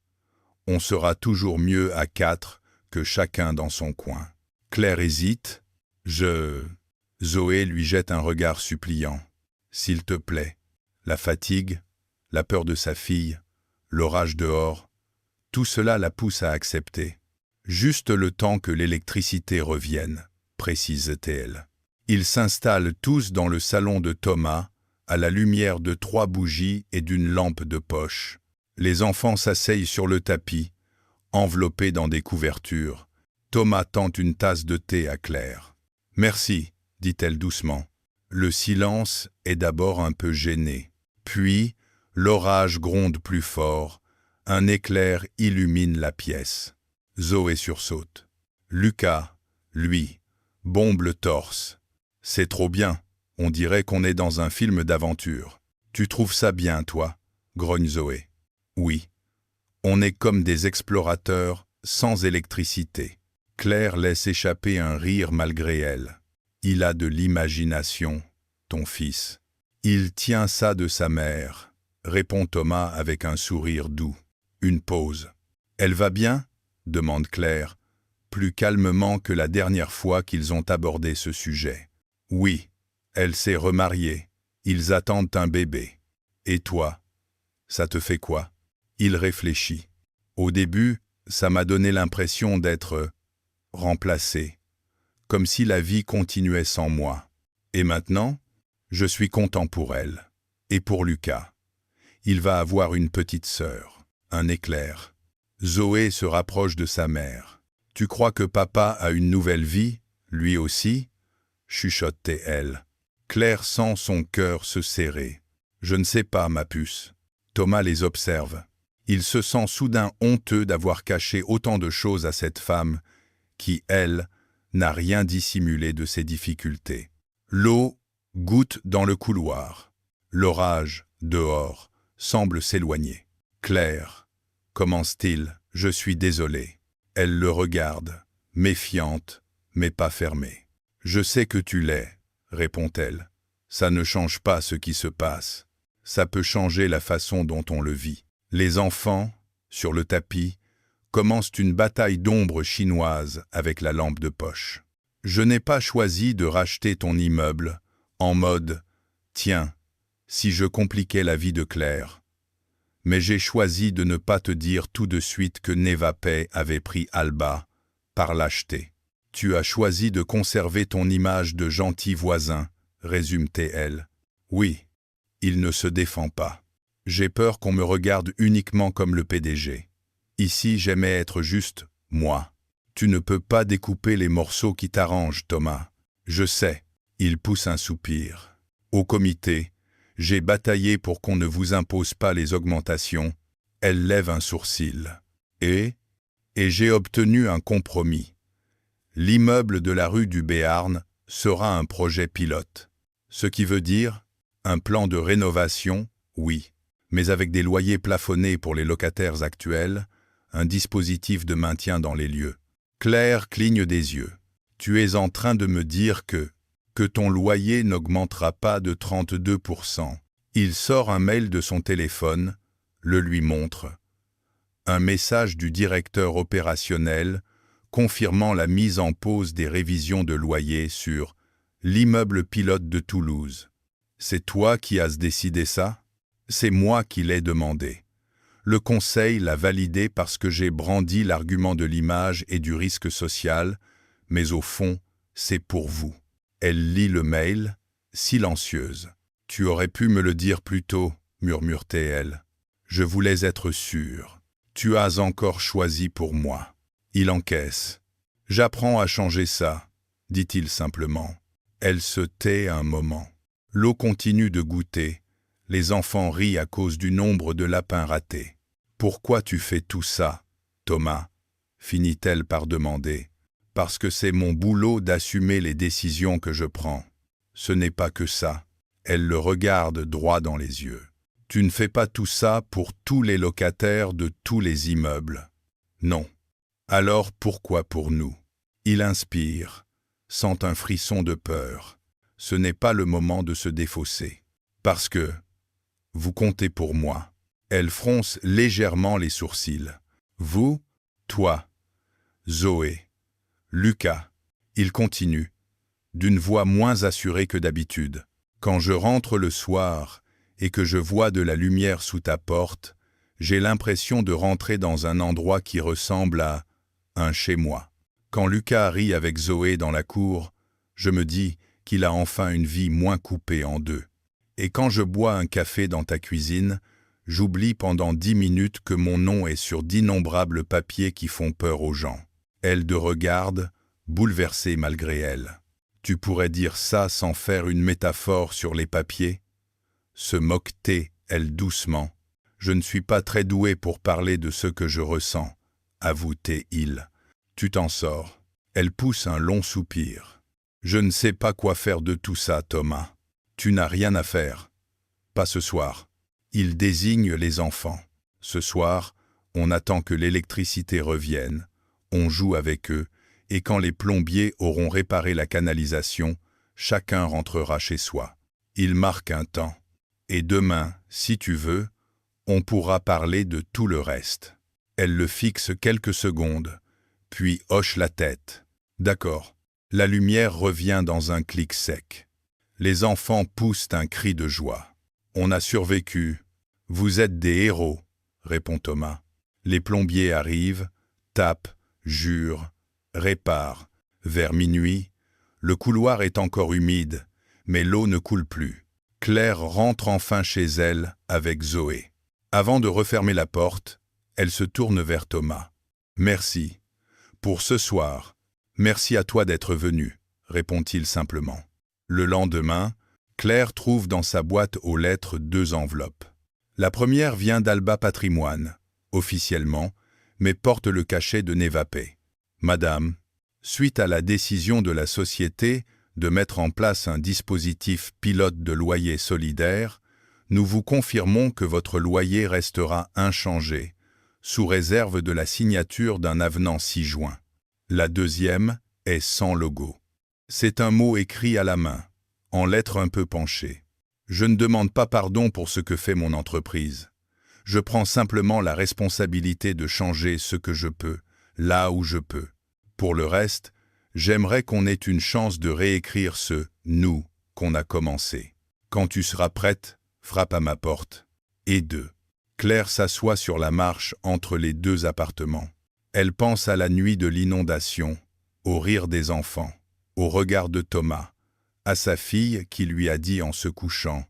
On sera toujours mieux à 4 que chacun dans son coin. » Claire hésite. « Zoé lui jette un regard suppliant. « S'il te plaît. » La fatigue, la peur de sa fille, l'orage dehors, tout cela la pousse à accepter. Juste le temps que l'électricité revienne, précise-t-elle. Ils s'installent tous dans le salon de Thomas, à la lumière de 3 bougies et d'une lampe de poche. Les enfants s'asseyent sur le tapis, enveloppés dans des couvertures. Thomas tend une tasse de thé à Claire. « Merci, » dit-elle doucement. Le silence est d'abord un peu gêné. Puis, l'orage gronde plus fort. Un éclair illumine la pièce. Zoé sursaute. Lucas, lui, bombe le torse. « C'est trop bien, on dirait qu'on est dans un film d'aventure. »« Tu trouves ça bien, toi ?» grogne Zoé. « Oui. On est comme des explorateurs sans électricité. » Claire laisse échapper un rire malgré elle. « Il a de l'imagination, ton fils. »« Il tient ça de sa mère, » répond Thomas avec un sourire doux. Une pause. « Elle va bien ?» demande Claire, plus calmement que la dernière fois qu'ils ont abordé ce sujet. « Oui, elle s'est remariée. Ils attendent un bébé. Et toi, ça te fait quoi ?» Il réfléchit. Au début, ça m'a donné l'impression d'être remplacé, comme si la vie continuait sans moi. Et maintenant, je suis content pour elle. Et pour Lucas. Il va avoir une petite sœur, un éclair. Zoé se rapproche de sa mère. Tu crois que papa a une nouvelle vie, lui aussi? Chuchotait-elle. Claire sent son cœur se serrer. Je ne sais pas, ma puce. Thomas les observe. Il se sent soudain honteux d'avoir caché autant de choses à cette femme qui, elle, n'a rien dissimulé de ses difficultés. L'eau goutte dans le couloir. L'orage, dehors, semble s'éloigner. Claire, commence-t-il, je suis désolé. Elle le regarde, méfiante, mais pas fermée. Je sais que tu l'es, répond-elle. Ça ne change pas ce qui se passe. Ça peut changer la façon dont on le vit. Les enfants, sur le tapis, commencent une bataille d'ombre chinoise avec la lampe de poche. Je n'ai pas choisi de racheter ton immeuble en mode « Tiens, si je compliquais la vie de Claire ». Mais j'ai choisi de ne pas te dire tout de suite que Nevapay avait pris Alba par lâcheté. Tu as choisi de conserver ton image de gentil voisin, résume-t-elle. Oui, il ne se défend pas. J'ai peur qu'on me regarde uniquement comme le PDG. Ici, j'aimais être juste moi. Tu ne peux pas découper les morceaux qui t'arrangent, Thomas. Je sais. Il pousse un soupir. Au comité, j'ai bataillé pour qu'on ne vous impose pas les augmentations. Elle lève un sourcil. Et j'ai obtenu un compromis. L'immeuble de la rue du Béarn sera un projet pilote. Ce qui veut dire un plan de rénovation, oui, mais avec des loyers plafonnés pour les locataires actuels, un dispositif de maintien dans les lieux. Claire cligne des yeux. Tu es en train de me dire que ton loyer n'augmentera pas de 32%. Il sort un mail de son téléphone, le lui montre. Un message du directeur opérationnel confirmant la mise en pause des révisions de loyer sur l'immeuble pilote de Toulouse. C'est toi qui as décidé ça? C'est moi qui l'ai demandé. Le conseil l'a validé parce que j'ai brandi l'argument de l'image et du risque social, mais au fond, c'est pour vous. Elle lit le mail, silencieuse. « Tu aurais pu me le dire plus tôt, murmure-t-elle. Je voulais être sûre. Tu as encore choisi pour moi. » Il encaisse. « J'apprends à changer ça, dit-il simplement. » Elle se tait un moment. L'eau continue de goûter. Les enfants rient à cause du nombre de lapins ratés. « Pourquoi tu fais tout ça, Thomas ?» finit-elle par demander. « Parce que c'est mon boulot d'assumer les décisions que je prends. Ce n'est pas que ça. » Elle le regarde droit dans les yeux. « Tu ne fais pas tout ça pour tous les locataires de tous les immeubles. Non. Alors pourquoi pour nous ?» Il inspire, sent un frisson de peur. Ce n'est pas le moment de se défausser. « Parce que vous comptez pour moi. » Elle fronce légèrement les sourcils. « Vous, toi, Zoé, Lucas. » Il continue, d'une voix moins assurée que d'habitude. « Quand je rentre le soir et que je vois de la lumière sous ta porte, j'ai l'impression de rentrer dans un endroit qui ressemble à un chez-moi. Quand Lucas rit avec Zoé dans la cour, je me dis qu'il a enfin une vie moins coupée en deux. Et quand je bois un café dans ta cuisine, j'oublie pendant 10 minutes que mon nom est sur d'innombrables papiers qui font peur aux gens. » Elle te regarde, bouleversée malgré elle. « Tu pourrais dire ça sans faire une métaphore sur les papiers ?» Se moque-t-elle doucement. « Je ne suis pas très doué pour parler de ce que je ressens, » avoue-t-il. « Tu t'en sors. » Elle pousse un long soupir. « Je ne sais pas quoi faire de tout ça, Thomas. Tu n'as rien à faire. Pas ce soir. » Il désigne les enfants. « Ce soir, on attend que l'électricité revienne, on joue avec eux, et quand les plombiers auront réparé la canalisation, chacun rentrera chez soi. » Il marque un temps. « Et demain, si tu veux, on pourra parler de tout le reste. » Elle le fixe quelques secondes, puis hoche la tête. « D'accord. » La lumière revient dans un clic sec. Les enfants poussent un cri de joie. « On a survécu. Vous êtes des héros, » répond Thomas. Les plombiers arrivent, tapent, jurent, réparent. Vers minuit, le couloir est encore humide, mais l'eau ne coule plus. Claire rentre enfin chez elle avec Zoé. Avant de refermer la porte, elle se tourne vers Thomas. « Merci. Pour ce soir. Merci à toi d'être venu, » répond-il simplement. Le lendemain, Claire trouve dans sa boîte aux lettres 2 enveloppes. La première vient d'Alba Patrimoine, officiellement, mais porte le cachet de Nevapay. « Madame, suite à la décision de la société de mettre en place un dispositif pilote de loyer solidaire, nous vous confirmons que votre loyer restera inchangé, sous réserve de la signature d'un avenant ci-joint. La deuxième est sans logo. C'est un mot écrit à la main, en lettres un peu penchées. Je ne demande pas pardon pour ce que fait mon entreprise. Je prends simplement la responsabilité de changer ce que je peux, là où je peux. Pour le reste, j'aimerais qu'on ait une chance de réécrire ce « nous » qu'on a commencé. Quand tu seras prête, frappe à ma porte. Et 2. Claire s'assoit sur la marche entre les 2 appartements. Elle pense à la nuit de l'inondation, au rire des enfants, au regard de Thomas, à sa fille qui lui a dit en se couchant.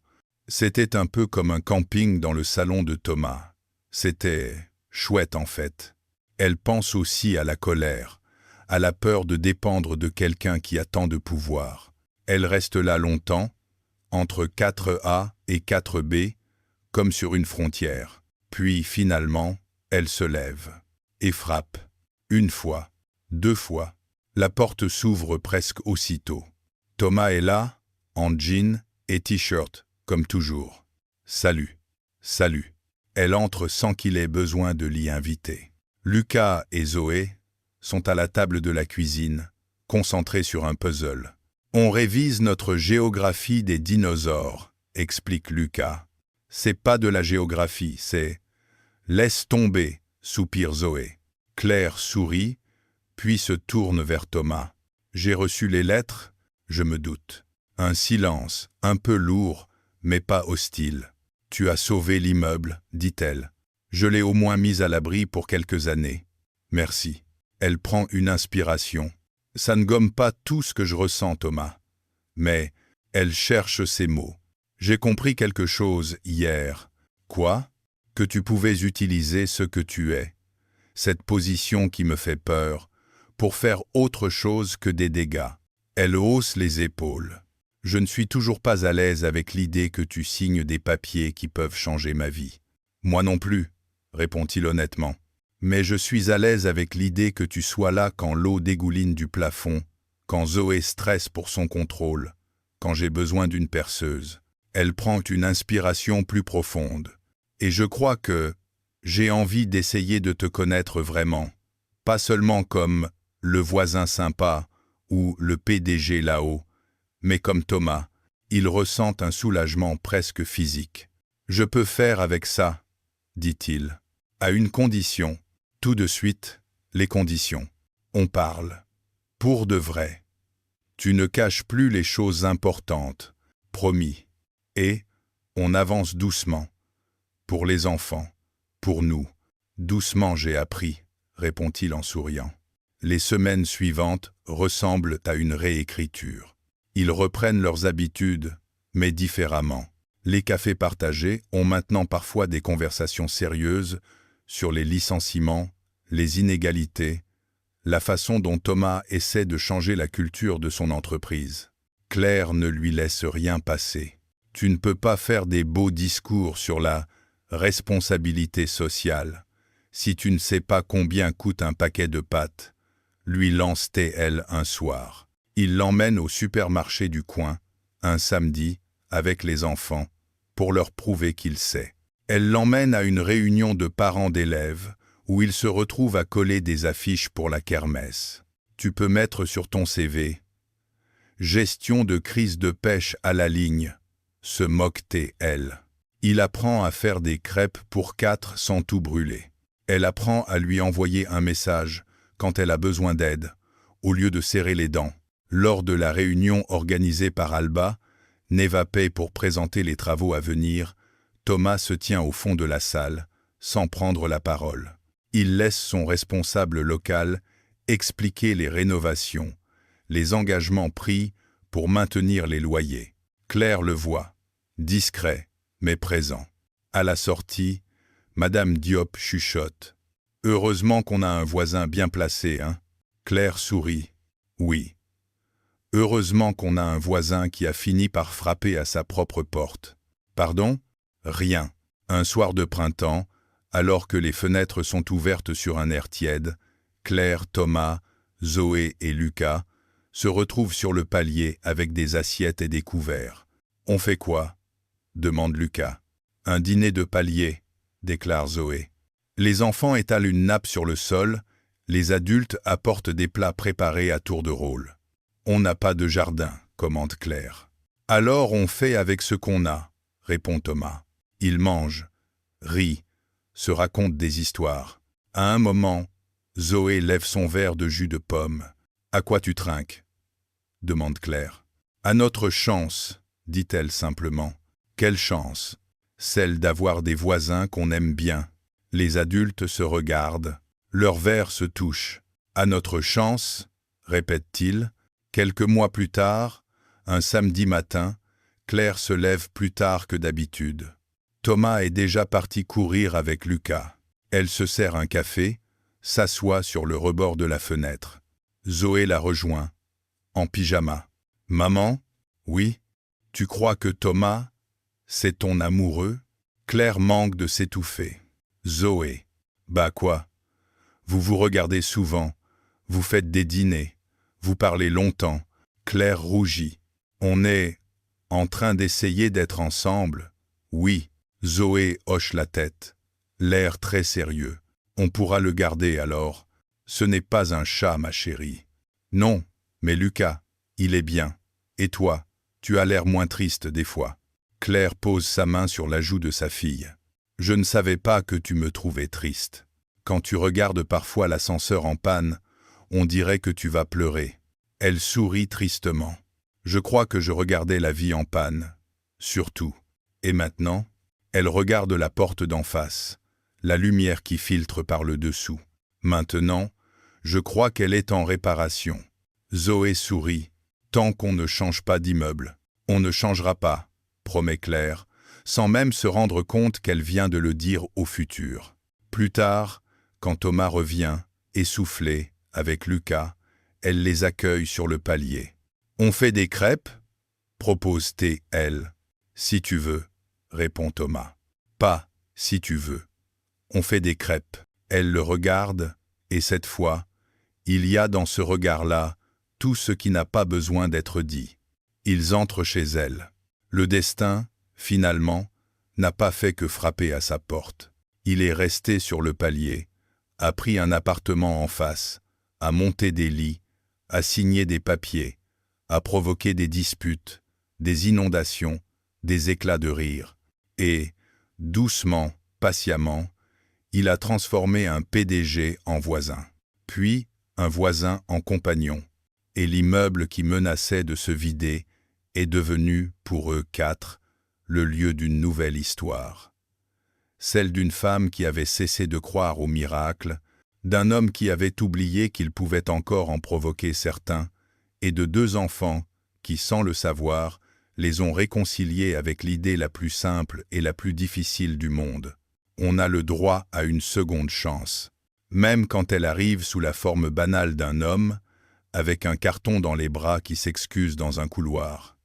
C'était un peu comme un camping dans le salon de Thomas. C'était chouette en fait. Elle pense aussi à la colère, à la peur de dépendre de quelqu'un qui a tant de pouvoir. Elle reste là longtemps, entre 4A et 4B, comme sur une frontière. Puis, finalement, elle se lève et frappe. 1 fois, 2 fois. La porte s'ouvre presque aussitôt. Thomas est là, en jean et t-shirt, comme toujours. « Salut, salut ». Elle entre sans qu'il ait besoin de l'y inviter. Lucas et Zoé sont à la table de la cuisine, concentrés sur un puzzle. « On révise notre géographie des dinosaures », explique Lucas. « C'est pas de la géographie, c'est... » « Laisse tomber », soupire Zoé. Claire sourit, puis se tourne vers Thomas. « J'ai reçu les lettres, je me doute. » Un silence, un peu lourd, mais pas hostile. « Tu as sauvé l'immeuble, » dit-elle. « Je l'ai au moins mis à l'abri pour quelques années. Merci. » Elle prend une inspiration. « Ça ne gomme pas tout ce que je ressens, Thomas. » Mais elle cherche ses mots. « J'ai compris quelque chose hier. » « Quoi ? » « Que tu pouvais utiliser ce que tu es, cette position qui me fait peur, pour faire autre chose que des dégâts. » Elle hausse les épaules. « Je ne suis toujours pas à l'aise avec l'idée que tu signes des papiers qui peuvent changer ma vie. »« Moi non plus, » répond-il honnêtement. « Mais je suis à l'aise avec l'idée que tu sois là quand l'eau dégouline du plafond, quand Zoé stresse pour son contrôle, quand j'ai besoin d'une perceuse. » Elle prend une inspiration plus profonde. Et je crois que j'ai envie d'essayer de te connaître vraiment, pas seulement comme le voisin sympa ou le PDG là-haut, mais comme Thomas. Il ressent un soulagement presque physique. « Je peux faire avec ça, » dit-il, « à une condition. » Tout de suite, les conditions. On parle. Pour de vrai. Tu ne caches plus les choses importantes. Promis. Et on avance doucement. Pour les enfants, pour nous. Doucement j'ai appris, répond-il en souriant. Les semaines suivantes ressemblent à une réécriture. Ils reprennent leurs habitudes, mais différemment. Les cafés partagés ont maintenant parfois des conversations sérieuses sur les licenciements, les inégalités, la façon dont Thomas essaie de changer la culture de son entreprise. Claire ne lui laisse rien passer. Tu ne peux pas faire des beaux discours sur la responsabilité sociale si tu ne sais pas combien coûte un paquet de pâtes, lui lance-t-elle un soir. Il l'emmène au supermarché du coin, un samedi, avec les enfants, pour leur prouver qu'il sait. Elle l'emmène à une réunion de parents d'élèves, où il se retrouve à coller des affiches pour la kermesse. Tu peux mettre sur ton CV « Gestion de crise de pêche à la ligne », se moque-t-elle. Il apprend à faire des crêpes pour 4 sans tout brûler. Elle apprend à lui envoyer un message quand elle a besoin d'aide, au lieu de serrer les dents. Lors de la réunion organisée par Alba, Nevapay pour présenter les travaux à venir, Thomas se tient au fond de la salle, sans prendre la parole. Il laisse son responsable local expliquer les rénovations, les engagements pris pour maintenir les loyers. Claire le voit, discret, mais présent. À la sortie, Madame Diop chuchote. « Heureusement qu'on a un voisin bien placé, hein ?» Claire sourit. « Oui. Heureusement qu'on a un voisin qui a fini par frapper à sa propre porte. » « Pardon ? Rien. Un soir de printemps, alors que les fenêtres sont ouvertes sur un air tiède, Claire, Thomas, Zoé et Lucas se retrouvent sur le palier avec des assiettes et des couverts. « On fait quoi ?» demande Lucas. « Un dîner de palier », déclare Zoé. Les enfants étalent une nappe sur le sol, les adultes apportent des plats préparés à tour de rôle. « On n'a pas de jardin », commente Claire. « Alors on fait avec ce qu'on a », répond Thomas. Ils mangent, rient, se racontent des histoires. À un moment, Zoé lève son verre de jus de pomme. « À quoi tu trinques ?» demande Claire. « À notre chance, » dit-elle simplement. « Quelle chance ?» Celle d'avoir des voisins qu'on aime bien. Les adultes se regardent, leurs verres se touchent. « À notre chance », répète-t-il. Quelques mois plus tard, un samedi matin, Claire se lève plus tard que d'habitude. Thomas est déjà parti courir avec Lucas. Elle se sert un café, s'assoit sur le rebord de la fenêtre. Zoé la rejoint, en pyjama. « Maman ? Oui ? Tu crois que Thomas, c'est ton amoureux ?» Claire manque de s'étouffer. Zoé. « Bah quoi ? Vous vous regardez souvent, vous faites des dîners, vous parlez longtemps. » Claire rougit. « On est en train d'essayer d'être ensemble. » Oui. Zoé hoche la tête, l'air très sérieux. « On pourra le garder alors. Ce n'est pas un chat, ma chérie. »« Non, mais Lucas, il est bien. Et toi, tu as l'air moins triste des fois. » Claire pose sa main sur la joue de sa fille. « Je ne savais pas que tu me trouvais triste. Quand tu regardes parfois l'ascenseur en panne, on dirait que tu vas pleurer. » Elle sourit tristement. « Je crois que je regardais la vie en panne. Surtout. Et maintenant ?» Elle regarde la porte d'en face, la lumière qui filtre par le dessous. Maintenant, je crois qu'elle est en réparation. Zoé sourit. Tant qu'on ne change pas d'immeuble. On ne changera pas, promet Claire, sans même se rendre compte qu'elle vient de le dire au futur. Plus tard, quand Thomas revient, essoufflé, avec Lucas, elle les accueille sur le palier. « On fait des crêpes ?» propose-t-elle. « Si tu veux. » répond Thomas. « Pas, si tu veux. On fait des crêpes. » Elle le regarde, et cette fois, il y a dans ce regard-là tout ce qui n'a pas besoin d'être dit. Ils entrent chez elle. Le destin, finalement, n'a pas fait que frapper à sa porte. Il est resté sur le palier, a pris un appartement en face, a monté des lits, a signé des papiers, a provoqué des disputes, des inondations, des éclats de rire. Et, doucement, patiemment, il a transformé un PDG en voisin, puis un voisin en compagnon, et l'immeuble qui menaçait de se vider est devenu, pour eux quatre, le lieu d'une nouvelle histoire. Celle d'une femme qui avait cessé de croire au miracle, d'un homme qui avait oublié qu'il pouvait encore en provoquer certains, et de deux enfants qui, sans le savoir, les ont réconciliés avec l'idée la plus simple et la plus difficile du monde. On a le droit à une seconde chance, même quand elle arrive sous la forme banale d'un homme, avec un carton dans les bras qui s'excuse dans un couloir.